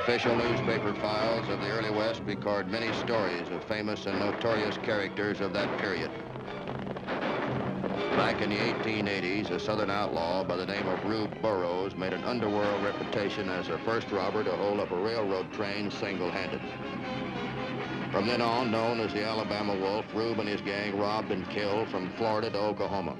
official newspaper files of the early West record many stories of famous and notorious characters of that period. Back in the 1880s, a Southern outlaw by the name of RUBE Burroughs made an underworld reputation as the first robber to hold up a railroad train single-handed. From then on, known as the Alabama Wolf, RUBE and his gang robbed and killed from Florida to Oklahoma.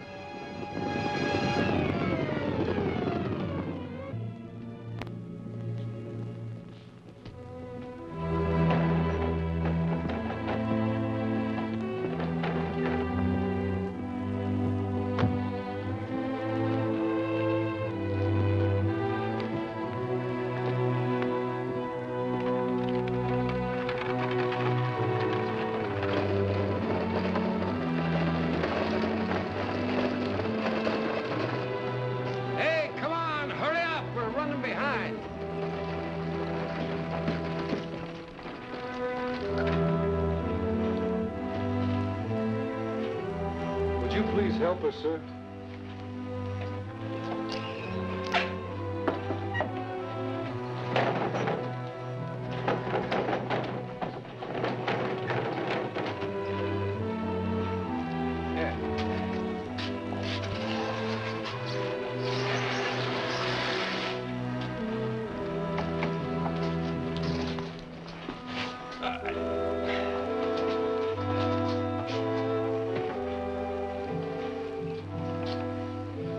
Would you please help us, sir?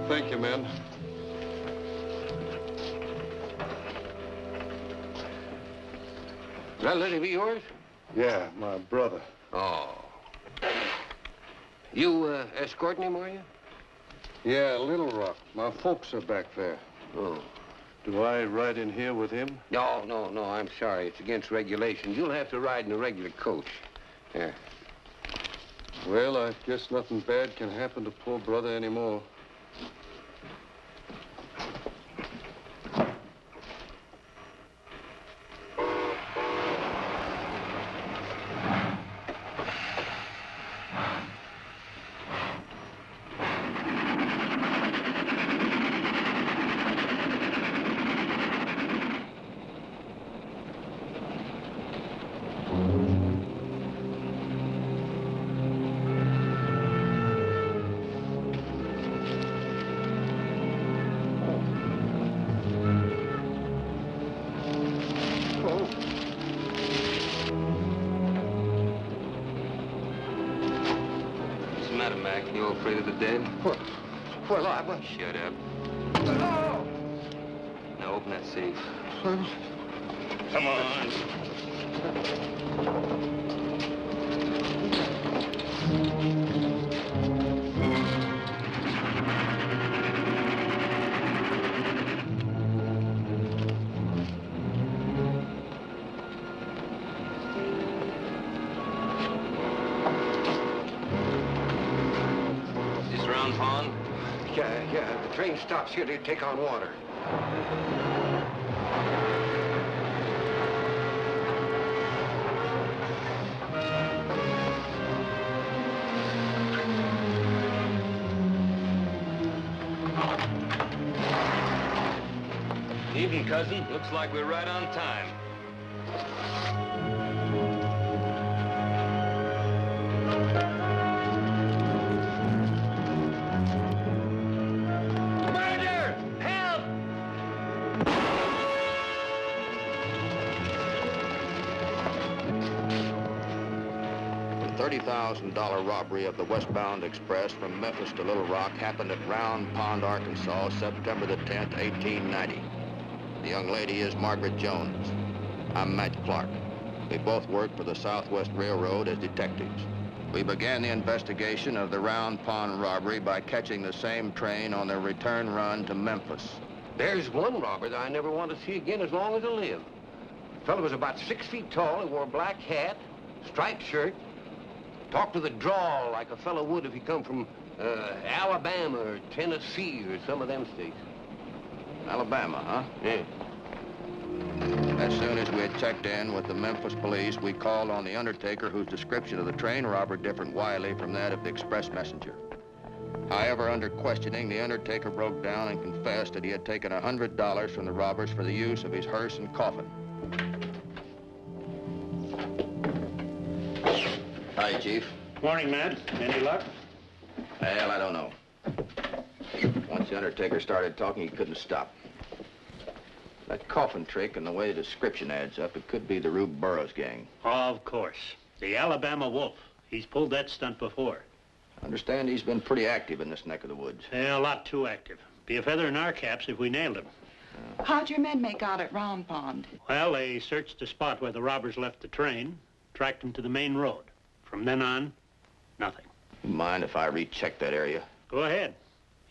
Thank you, man. Is that lady be yours? Yeah, my brother. Oh. You escorting him, are you? Yeah, Little Rock. My folks are back there. Oh. Do I ride in here with him? No, I'm sorry. It's against regulations. You'll have to ride in a regular coach. Here. Well, I guess nothing bad can happen to poor brother anymore. You afraid of the dead? Well, I was... Shut up. Oh! Now open that safe. Come on. Pond? Yeah, the train stops here to take on water. Evening, cousin. Looks like we're right on time. $30,000 robbery of the westbound express from Memphis to Little Rock happened at Round Pond, Arkansas, September the 10th, 1890. The young lady is Margaret Jones. I'm Matt Clark. We both work for the Southwest Railroad as detectives. We began the investigation of the Round Pond robbery by catching the same train on their return run to Memphis. There's one robber that I never want to see again as long as I live. The fellow was about 6 feet tall. He wore a black hat, striped shirt, talked with a drawl like a fellow would if he come from Alabama or Tennessee or some of them states. Alabama, huh? Yeah. As soon as we had checked in with the Memphis police, we called on the undertaker whose description of the train robber differed widely from that of the express messenger. However, under questioning, the undertaker broke down and confessed that he had taken $100 from the robbers for the use of his hearse and coffin. Hi, Chief. Morning, Matt. Any luck? Well, I don't know. Once the undertaker started talking, he couldn't stop. That coffin trick and the way the description adds up, it could be the Rube Burroughs gang. Of course. The Alabama Wolf. He's pulled that stunt before. I understand he's been pretty active in this neck of the woods. Yeah, a lot too active. Be a feather in our caps if we nailed him. How'd your men make out at Round Pond? Well, they searched the spot where the robbers left the train, tracked them to the main road. From then on, nothing. You mind if I recheck that area? Go ahead.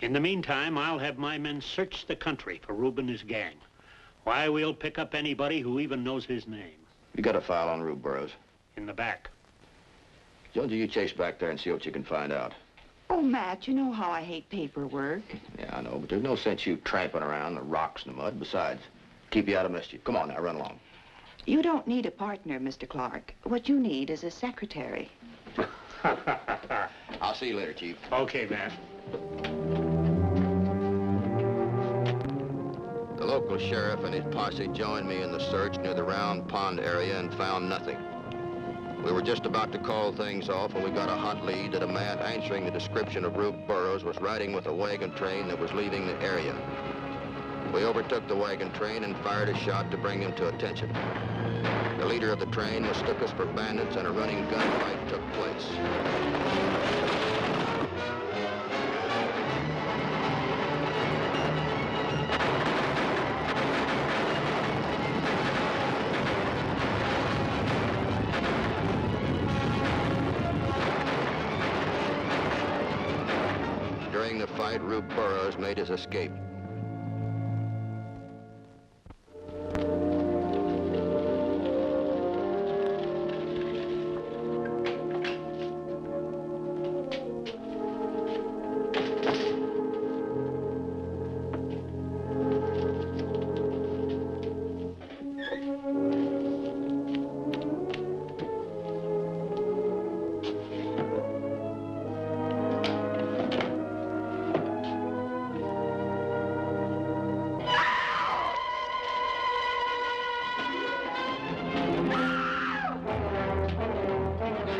In the meantime, I'll have my men search the country for Rube and his gang. Why, we'll pick up anybody who even knows his name. You got a file on Rube Burroughs? In the back. Jonesy, you chase back there and see what you can find out. Oh, Matt, you know how I hate paperwork. Yeah, I know, but there's no sense you tramping around the rocks and the mud. Besides, keep you out of mischief. Come on now, run along. You don't need a partner, Mr. Clark. What you need is a secretary. I'll see you later, Chief. Okay, Matt. The local sheriff and his posse joined me in the search near the Round Pond area and found nothing. We were just about to call things off when we got a hot lead that a man answering the description of Rube Burroughs was riding with a wagon train that was leaving the area. We overtook the wagon train and fired a shot to bring him to attention. The leader of the train mistook us for bandits and a running gunfight took place. During the fight, Rube Burroughs made his escape.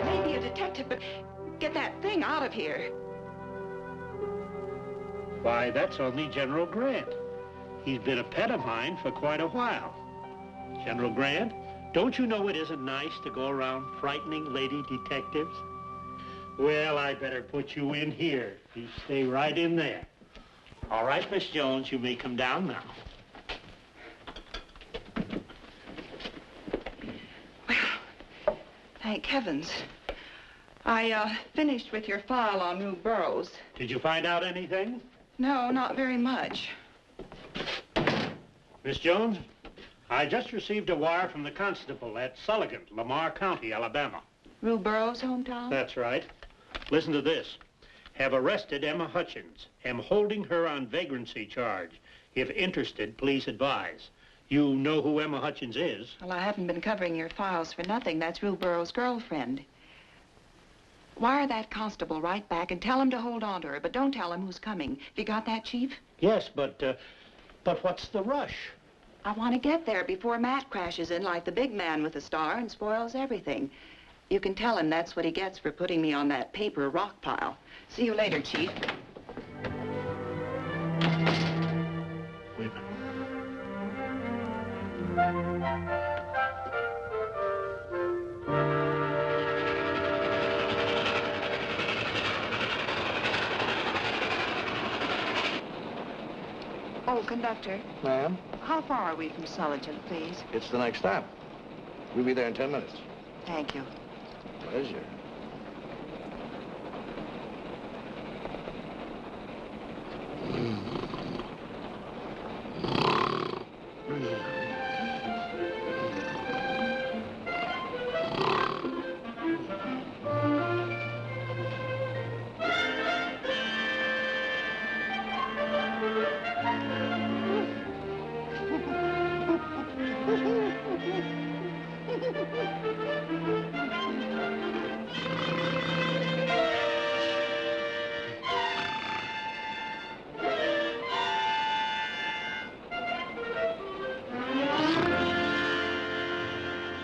Maybe a detective, but get that thing out of here. Why, that's only General Grant. He's been a pet of mine for quite a while. General Grant, don't you know it isn't nice to go around frightening lady detectives? Well, I better put you in here. You stay right in there. All right, Miss Jones, you may come down now. Well, thank heavens. I finished with your file on Rube Burroughs. Did you find out anything? No, not very much. Miss Jones, I just received a wire from the constable at Sullivan, Lamar County, Alabama. Rube Burroughs' hometown? That's right. Listen to this. Have arrested Emma Hutchins. Am holding her on vagrancy charge. If interested, please advise. You know who Emma Hutchins is? Well, I haven't been covering your files for nothing. That's Rube Burroughs' girlfriend. Wire that constable right back and tell him to hold on to her, but don't tell him who's coming. Have you got that, Chief? Yes, but what's the rush? I want to get there before Matt crashes in like the big man with the star and spoils everything. You can tell him that's what he gets for putting me on that paper rock pile. See you later, Chief. Wait a minute. Oh, conductor, Ma'am? how far are we from Sullivan, please? It's the next stop. We'll be there in 10 minutes. Thank you. Pleasure.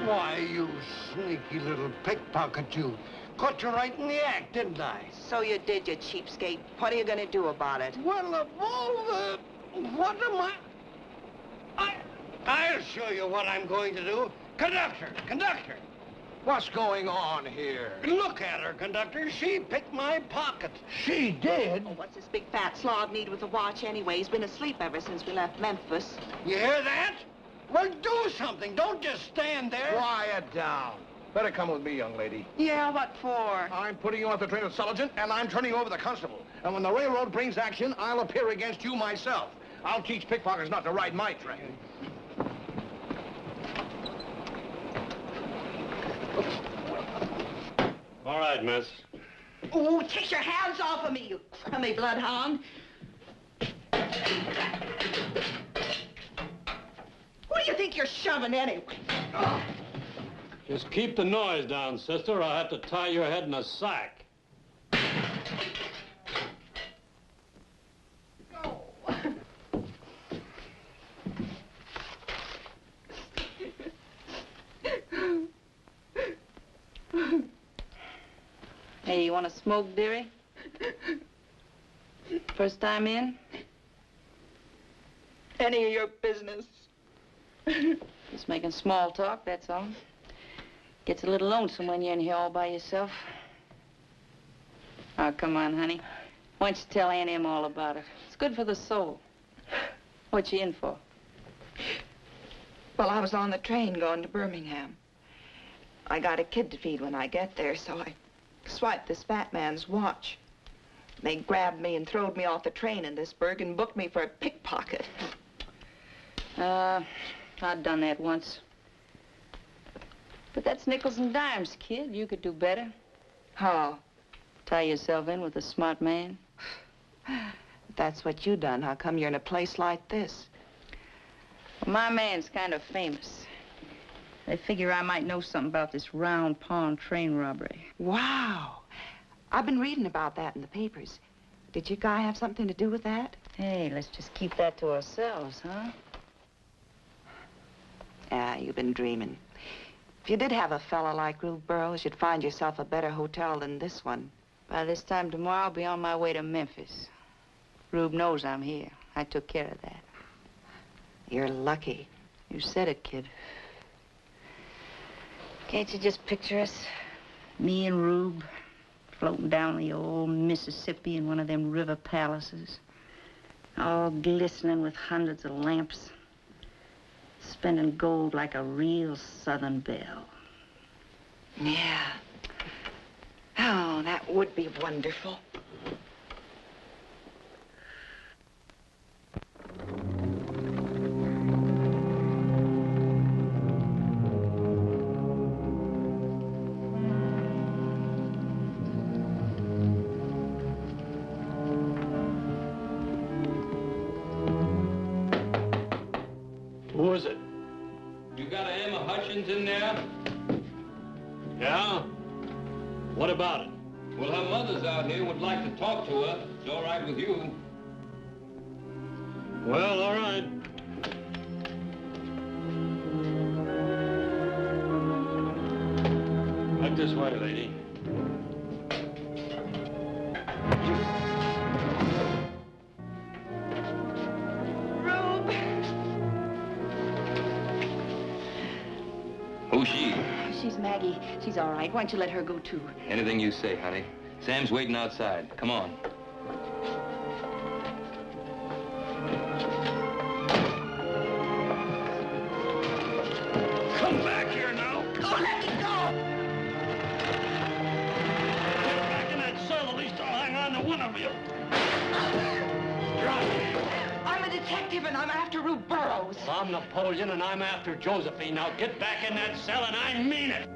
Why, you sneaky little pickpocket, you. caught you right in the act, didn't I? So you did, you cheapskate. What are you gonna do about it? Well, of all the... What am I'll show you what I'm going to do. Conductor! Conductor! What's going on here? Look at her, conductor. She picked my pocket. She did? Oh, what's this big fat slob need with a watch anyway? He's been asleep ever since we left Memphis. You hear that? Well, do something. Don't just stand there. Quiet down. Better come with me, young lady. Yeah, what for? I'm putting you off the train of sergeant, and I'm turning you over to the constable. And when the railroad brings action, I'll appear against you myself. I'll teach pickpockets not to ride my train. All right, miss. Oh, take your hands off of me, you crummy bloodhound. Who do you think you're shoving anyway? Oh. Just keep the noise down, sister, or I'll have to tie your head in a sack. Hey, you want to smoke, dearie? First time in? Any of your business. Just making small talk, that's all. Gets a little lonesome when you're in here all by yourself. Oh, come on, honey. Why don't you tell Aunt Em all about it? It's good for the soul. What you in for? Well, I was on the train going to Birmingham. I got a kid to feed when I get there, so I swiped this fat man's watch. They grabbed me and throwed me off the train in this burg and booked me for a pickpocket. I'd done that once. But that's nickels and dimes, kid. You could do better. How? Tie yourself in with a smart man. If that's what you done, how come you're in a place like this? Well, my man's kind of famous. They figure I might know something about this Round Pond train robbery. Wow. I've been reading about that in the papers. Did your guy have something to do with that? Hey, let's just keep that to ourselves, huh? Yeah, you've been dreaming. If you did have a fella like Rube Burroughs, you'd find yourself a better hotel than this one. By this time tomorrow, I'll be on my way to Memphis. Rube knows I'm here. I took care of that. You're lucky. You said it, kid. Can't you just picture us? Me and Rube floating down the old Mississippi in one of them river palaces. All glistening with hundreds of lamps. Spending gold like a real Southern belle. Yeah. Oh, that would be wonderful. Who is it? You got a Emma Hutchins in there? Yeah? What about it? Well, her mother's out here, would like to talk to her. It's all right with you. Well, all right. Right this way, lady. Who's she? She's Maggie. She's all right. Why don't you let her go, too? Anything you say, honey. Sam's waiting outside. Come on. Come back here now. Oh, let me go! Get back in that cell. At least I'll hang on to one of you. Drop me. I'm a detective, and I'm after Rube Burroughs. I'm Napoleon, and I'm after Josephine. Now get back in that cell, and I mean it.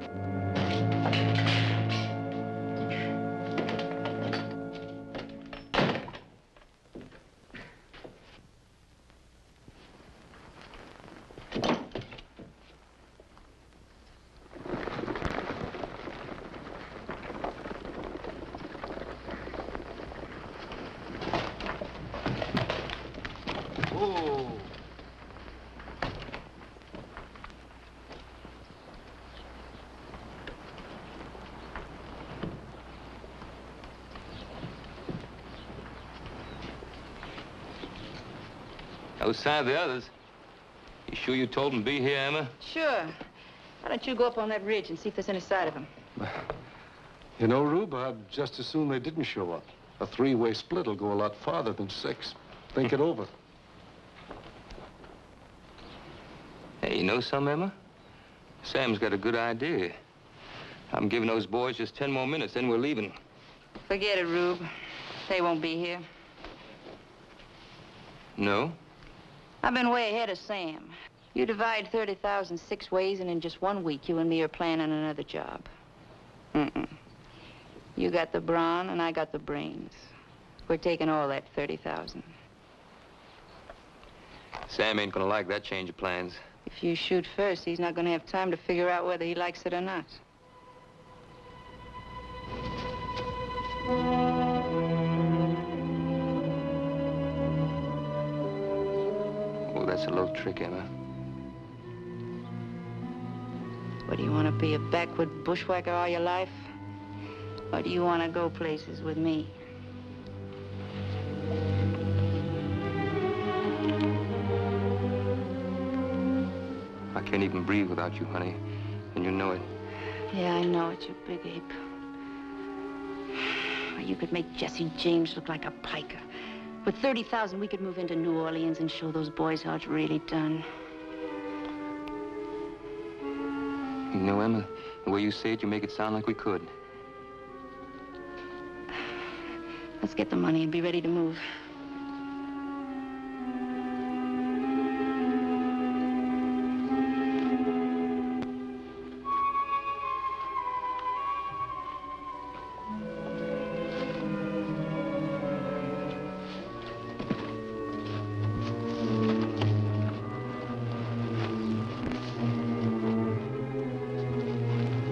No sign of the others. You sure you told them to be here, Emma? Sure. Why don't you go up on that ridge and see if there's any sight of them? You know, Rube, I'd just as soon they didn't show up. A three-way split will go a lot farther than 6. Think it over. Hey, you know something, Emma? Sam's got a good idea. I'm giving those boys just 10 more minutes, then we're leaving. Forget it, Rube. They won't be here. No? I've been way ahead of Sam. You divide 30,000 6 ways, and in just 1 week, you and me are planning another job. You got the brawn, and I got the brains. We're taking all that 30,000. Sam ain't gonna like that change of plans. If you shoot first, he's not gonna have time to figure out whether he likes it or not. Oh, that's a little trick, Emma. What, do you want to be a backward bushwhacker all your life? Or do you want to go places with me? I can't even breathe without you, honey, and you know it. Yeah, I know it, you big ape. You could make Jesse James look like a piker. With 30,000, we could move into New Orleans and show those boys how it's really done. You know, Emma, the way you say it, you make it sound like we could. Let's get the money and be ready to move.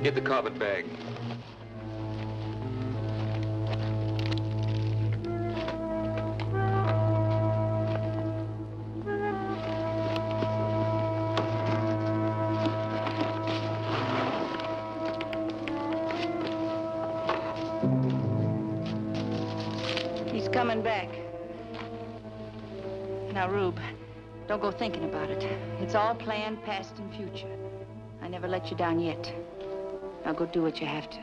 Get the carpet bag. He's coming back. Now, Rube, don't go thinking about it. It's all planned, past and future. I never let you down yet. Now go do what you have to.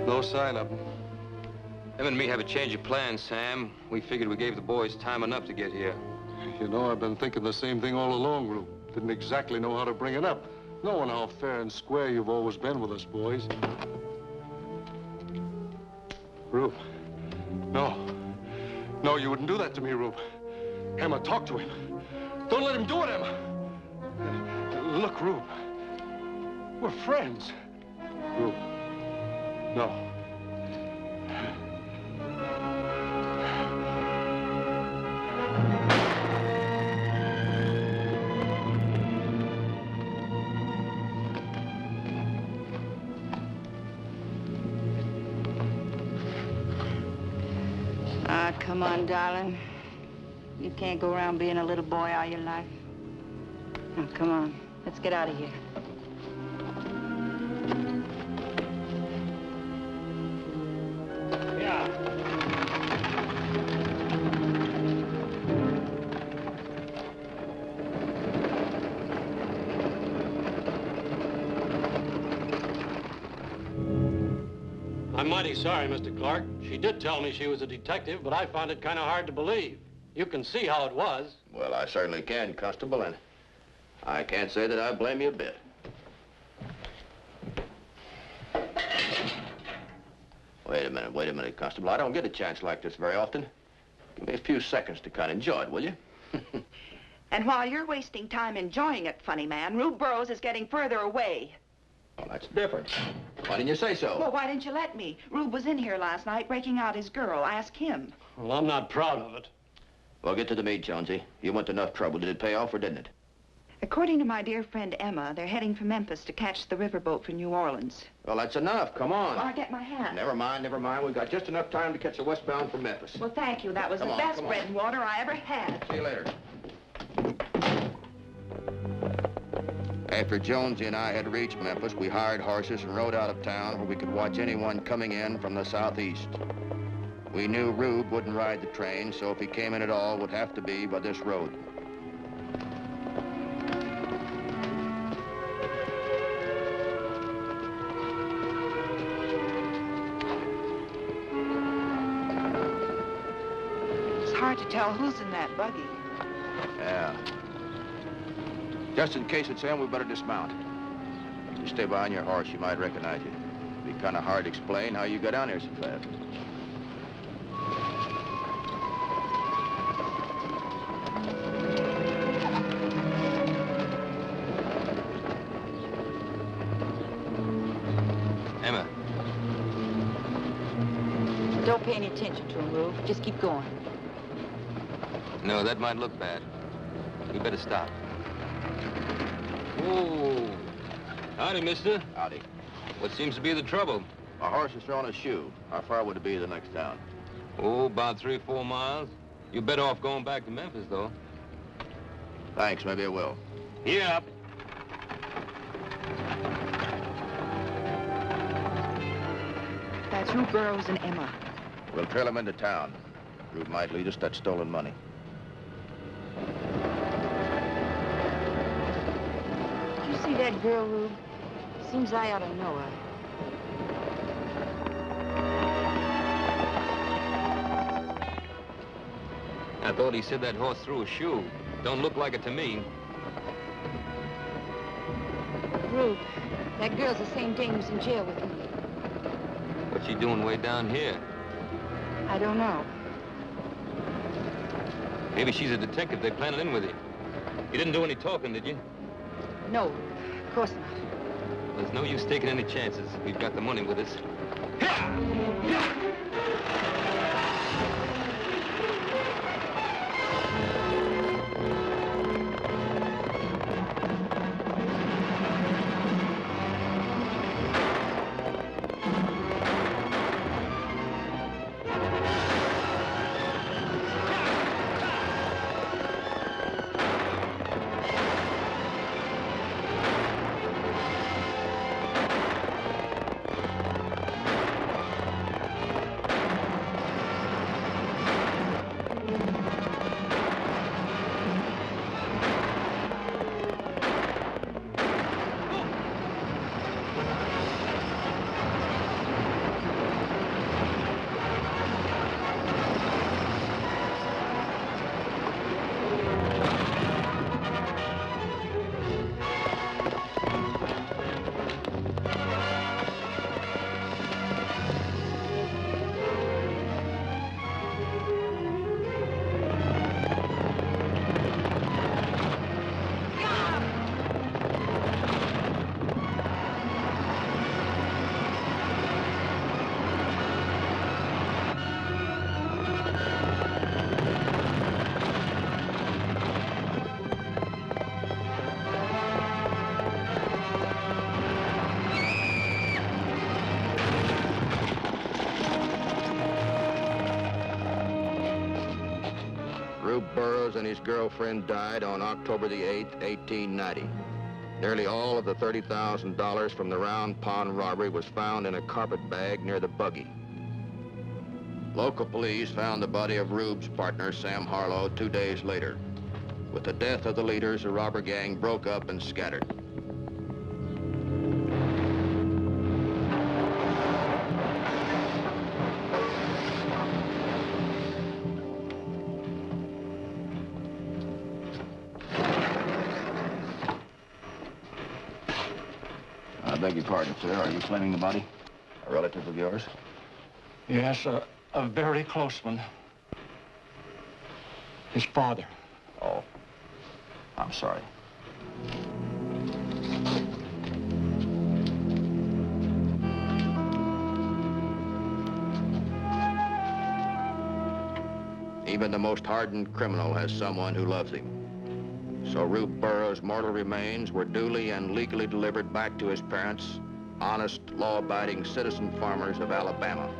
No sign of them. Em and me have a change of plans, Sam. We figured we gave the boys time enough to get here. You know, I've been thinking the same thing all along, Rube. Didn't exactly know how to bring it up. Knowing how fair and square you've always been with us boys. Rube. No. No, you wouldn't do that to me, Rube. Emma, talk to him. Don't let him do it, Emma. Look, Rube. We're friends. Rube. No. Ah, come on, darling. You can't go around being a little boy all your life. Now, come on. Let's get out of here. Yeah. I'm mighty sorry, Mr. Clark. She did tell me she was a detective, but I found it kind of hard to believe. You can see how it was. Well, I certainly can, Constable, and I can't say that I blame you a bit. Wait a minute, Constable. I don't get a chance like this very often. Give me a few seconds to kind of enjoy it, will you? And while you're wasting time enjoying it, funny man, Rube Burroughs is getting further away. Well, that's different. Why didn't you say so? Well, why didn't you let me? Rube was in here last night breaking out his girl. Ask him. Well, I'm not proud of it. Well, get to the meat, Jonesy. You went to enough trouble. Did it pay off or didn't it? According to my dear friend Emma, they're heading for Memphis to catch the riverboat for New Orleans. Well, that's enough. Come on. Well, I'll get my hat. Never mind, never mind. We've got just enough time to catch the westbound from Memphis. Well, thank you. That was Come the on, best come on. bread and water I ever had. See you later. After Jonesy and I had reached Memphis, we hired horses and rode out of town where we could watch anyone coming in from the southeast. We knew Rube wouldn't ride the train, so if he came in at all, it would have to be by this road. It's hard to tell who's in that buggy. Yeah. Just in case it's him, we better dismount. You stay behind your horse, you might recognize you. It'd be kind of hard to explain how you got down here so fast. Emma. Don't pay any attention to him, Rube. Just keep going. No, that might look bad. We better stop. Whoa. Howdy, mister. Howdy. What seems to be the trouble? My horse is throwing a shoe. How far would it be to the next town? Oh, about 3 or 4 miles. You're better off going back to Memphis, though. Thanks, maybe I will. Yeah. That's Rube Burrows and Emma. We'll trail him into town. Rube might lead us to that stolen money. Did you see that girl, Rube? Seems I ought to know her. I thought he said that horse threw a shoe. Don't look like it to me. Rube, that girl's the same dame who's in jail with me. What's she doing way down here? I don't know. Maybe she's a detective they planted in with you. You didn't do any talking, did you? No, of course not. There's no use taking any chances. We've got the money with us. Rube Burrows and his girlfriend died on October the 8th, 1890. Nearly all of the $30,000 from the Round Pond robbery was found in a carpet bag near the buggy. Local police found the body of Rube's partner, Sam Harlow, 2 days later. With the death of the leaders, the robber gang broke up and scattered. I beg your pardon, sir. Are you claiming the body? A relative of yours? Yes, a very close one. His father. Oh, I'm sorry. Even the most hardened criminal has someone who loves him. So Rube Burrows' mortal remains were duly and legally delivered back to his parents, honest, law-abiding citizen farmers of Alabama.